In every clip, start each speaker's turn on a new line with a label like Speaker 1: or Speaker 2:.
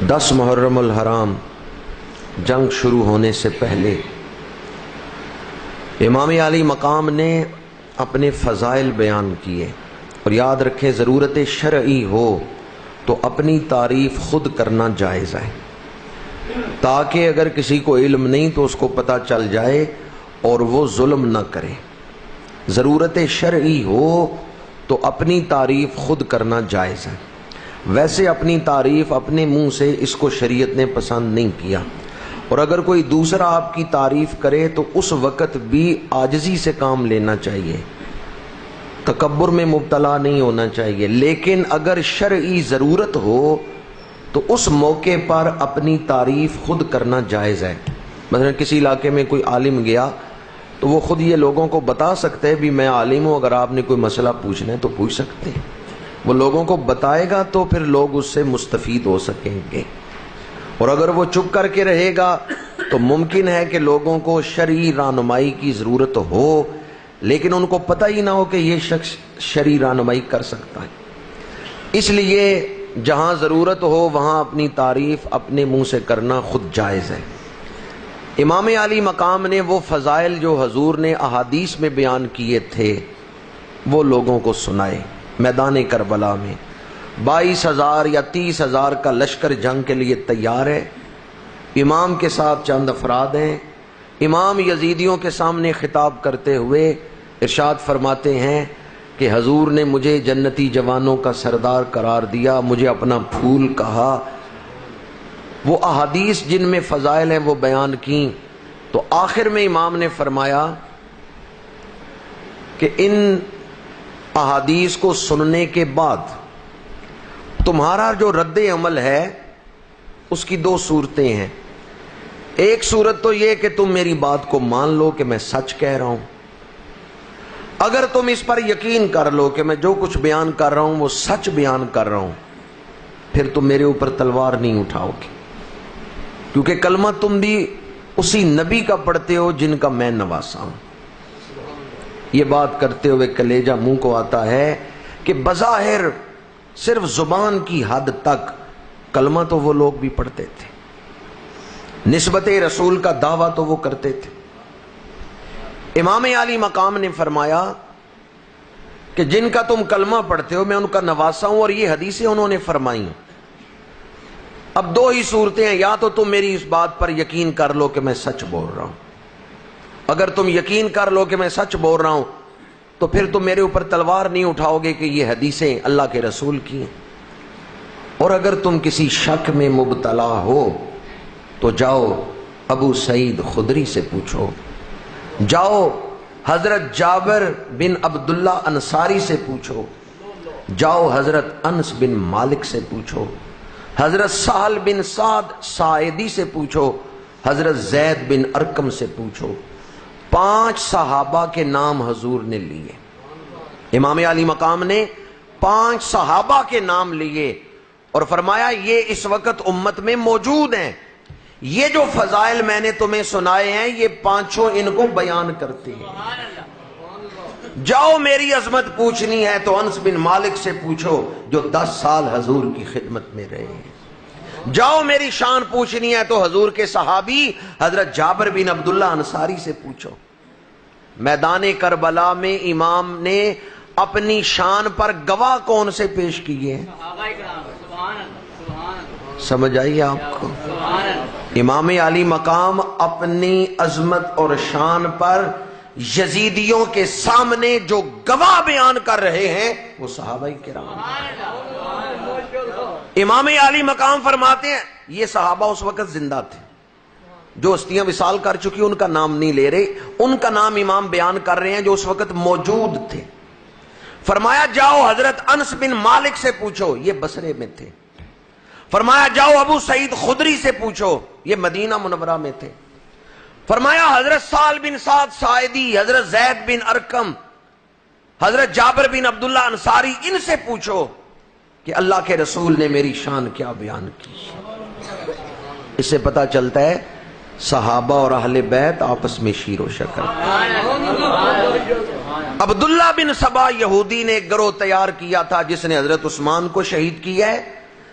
Speaker 1: 10 محرم الحرام جنگ شروع ہونے سے پہلے امام علی مقام نے اپنے فضائل بیان کیے، اور یاد رکھیں ضرورت شرعی ہو تو اپنی تعریف خود کرنا جائز ہے، تاکہ اگر کسی کو علم نہیں تو اس کو پتہ چل جائے اور وہ ظلم نہ کرے۔ ضرورت شرعی ہو تو اپنی تعریف خود کرنا جائز ہے۔ ویسے اپنی تعریف اپنے منہ سے اس کو شریعت نے پسند نہیں کیا، اور اگر کوئی دوسرا آپ کی تعریف کرے تو اس وقت بھی عاجزی سے کام لینا چاہیے، تکبر میں مبتلا نہیں ہونا چاہیے، لیکن اگر شرعی ضرورت ہو تو اس موقع پر اپنی تعریف خود کرنا جائز ہے۔ مثلا کسی علاقے میں کوئی عالم گیا تو وہ خود یہ لوگوں کو بتا سکتے ہیں بھی میں عالم ہوں، اگر آپ نے کوئی مسئلہ پوچھنا ہے تو پوچھ سکتے ہیں۔ وہ لوگوں کو بتائے گا تو پھر لوگ اس سے مستفید ہو سکیں گے، اور اگر وہ چپ کر کے رہے گا تو ممکن ہے کہ لوگوں کو شرعی رہنمائی کی ضرورت ہو لیکن ان کو پتہ ہی نہ ہو کہ یہ شخص شرعی رہنمائی کر سکتا ہے۔ اس لیے جہاں ضرورت ہو وہاں اپنی تعریف اپنے منہ سے کرنا خود جائز ہے۔ امام علی مقام نے وہ فضائل جو حضور نے احادیث میں بیان کیے تھے وہ لوگوں کو سنائے۔ میدان کربلا میں 22,000 یا 30,000 کا لشکر جنگ کے لیے تیار ہے، امام کے ساتھ چند افراد ہیں۔ امام یزیدیوں کے سامنے خطاب کرتے ہوئے ارشاد فرماتے ہیں کہ حضور نے مجھے جنتی جوانوں کا سردار قرار دیا، مجھے اپنا پھول کہا۔ وہ احادیث جن میں فضائل ہیں وہ بیان کی، تو آخر میں امام نے فرمایا کہ ان احادیث کو سننے کے بعد تمہارا جو رد عمل ہے اس کی 2 صورتیں ہیں۔ ایک صورت تو یہ کہ تم میری بات کو مان لو کہ میں سچ کہہ رہا ہوں، اگر تم اس پر یقین کر لو کہ میں جو کچھ بیان کر رہا ہوں وہ سچ بیان کر رہا ہوں، پھر تم میرے اوپر تلوار نہیں اٹھاؤ گے، کیونکہ کلمہ تم بھی اسی نبی کا پڑھتے ہو جن کا میں نواسا ہوں۔ یہ بات کرتے ہوئے کلیجہ منہ کو آتا ہے کہ بظاہر صرف زبان کی حد تک کلمہ تو وہ لوگ بھی پڑھتے تھے، نسبت رسول کا دعویٰ تو وہ کرتے تھے۔ امام علی مقام نے فرمایا کہ جن کا تم کلمہ پڑھتے ہو میں ان کا نواسا ہوں، اور یہ حدیثیں انہوں نے فرمائی۔ اب 2 ہی صورتیں ہیں، یا تو تم میری اس بات پر یقین کر لو کہ میں سچ بول رہا ہوں، اگر تم یقین کر لو کہ میں سچ بول رہا ہوں تو پھر تم میرے اوپر تلوار نہیں اٹھاؤ گے کہ یہ حدیثیں اللہ کے رسول کی ہیں، اور اگر تم کسی شک میں مبتلا ہو تو جاؤ ابو سعید خدری سے پوچھو، جاؤ حضرت جابر بن عبداللہ انصاری سے پوچھو، جاؤ حضرت انس بن مالک سے پوچھو، حضرت سہل بن سعد ساعدی سے پوچھو، حضرت زید بن ارقم سے پوچھو۔ 5 صحابہ کے نام حضور نے لیے، امام علی مقام نے 5 صحابہ کے نام لیے اور فرمایا یہ اس وقت امت میں موجود ہیں، یہ جو فضائل میں نے تمہیں سنائے ہیں یہ 5 ان کو بیان کرتے ہیں۔ جاؤ میری عظمت پوچھنی ہے تو انس بن مالک سے پوچھو جو 10 سال حضور کی خدمت میں رہے ہیں، جاؤ میری شان پوچھنی ہے تو حضور کے صحابی حضرت جابر بن عبداللہ انصاری سے پوچھو۔ میدان کربلا میں امام نے اپنی شان پر گواہ کون سے پیش کیے ہیں؟ سمجھ آئیے آپ کو؟ امام علی مقام اپنی عظمت اور شان پر یزیدیوں کے سامنے جو گواہ بیان کر رہے ہیں وہ صحابہ کرام۔ امام علی مقام فرماتے ہیں یہ صحابہ اس وقت زندہ تھے، جو ہستیاں وصال کر چکی ان کا نام نہیں لے رہے، ان کا نام امام بیان کر رہے ہیں جو اس وقت موجود تھے۔ فرمایا جاؤ حضرت انس بن مالک سے پوچھو، یہ بصرے میں تھے۔ فرمایا جاؤ ابو سعید خدری سے پوچھو، یہ مدینہ منورہ میں تھے۔ فرمایا حضرت سہل بن سعد ساعدی، حضرت زید بن ارقم، حضرت جابر بن عبداللہ انصاری، ان سے پوچھو کہ اللہ کے رسول نے میری شان کیا بیان کی۔ اس سے پتہ چلتا ہے صحابہ اور اہل بیت آپس میں شیر و شکر۔ عبداللہ بن سبا یہودی نے ایک گروہ تیار کیا تھا جس نے حضرت عثمان کو شہید کیا ہے،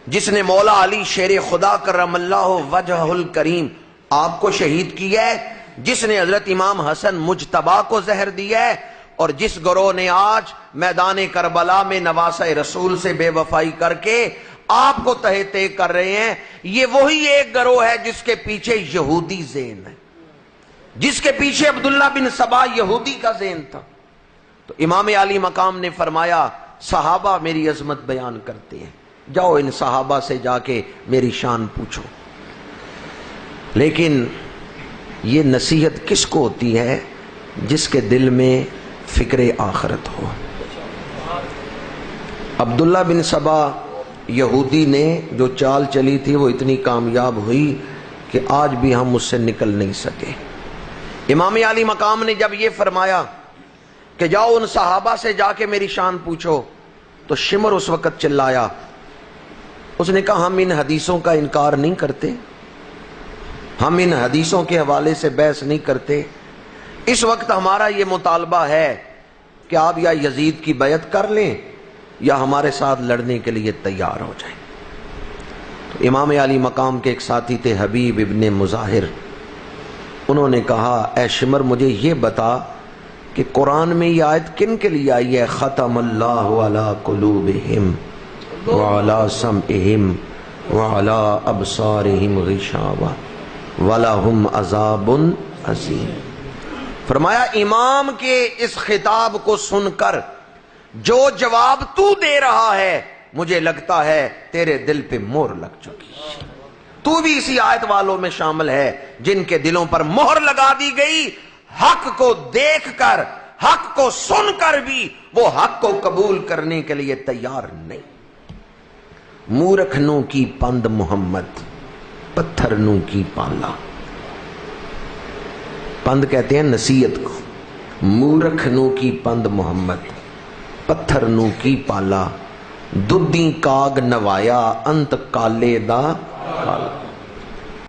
Speaker 1: جس نے مولا علی شیر خدا کرم اللہ وجہ الکریم آپ کو شہید کیا ہے، جس نے حضرت امام حسن مجتبی کو زہر دیا ہے، اور جس گروہ نے آج میدان کربلا میں نواسہ رسول سے بے وفائی کر کے آپ کو تہہ تہ کر رہے ہیں، یہ وہی ایک گروہ ہے جس کے پیچھے یہودی ذہن ہے، جس کے پیچھے عبداللہ بن سبا یہودی کا ذہن تھا۔ تو امام علی مقام نے فرمایا صحابہ میری عظمت بیان کرتے ہیں، جاؤ ان صحابہ سے جا کے میری شان پوچھو۔ لیکن یہ نصیحت کس کو ہوتی ہے؟ جس کے دل میں فکر آخرت ہو۔ عبداللہ بن سبا یہودی نے جو چال چلی تھی وہ اتنی کامیاب ہوئی کہ آج بھی ہم اس سے نکل نہیں سکے۔ امام علی مقام نے جب یہ فرمایا کہ جاؤ ان صحابہ سے جا کے میری شان پوچھو، تو شمر اس وقت چلایا، اس نے کہا ہم ان حدیثوں کا انکار نہیں کرتے، ہم ان حدیثوں کے حوالے سے بحث نہیں کرتے، اس وقت ہمارا یہ مطالبہ ہے کہ آپ یا یزید کی بیعت کر لیں یا ہمارے ساتھ لڑنے کے لیے تیار ہو جائیں۔ تو امام علی مقام کے ایک ساتھی تھے حبیب ابن مظاہر، انہوں نے کہا اے شمر مجھے یہ بتا کہ قرآن میں یہ آیت کن کے لیے آئی ہے؟ ختم اللہ علی قلوبہم وعلی سمعہم وعلی ابصارہم غشاوہ وَلَهُمْ عَذَابٌ عَظِيمٌ۔ فرمایا امام کے اس خطاب کو سن کر جو جواب تو دے رہا ہے مجھے لگتا ہے تیرے دل پہ مہر لگ چکی ہے، تو بھی اسی آیت والوں میں شامل ہے جن کے دلوں پر مہر لگا دی گئی، حق کو دیکھ کر حق کو سن کر بھی وہ حق کو قبول کرنے کے لیے تیار نہیں۔ مورکھ نو کی پند محمد، پتھر نو کی پالا۔ پند کہتے ہیں نصیحت کو، مورکھ نو کی پند محمد، پتھر نو کی پالا، دودھی کاگ نوایا انت کالے دا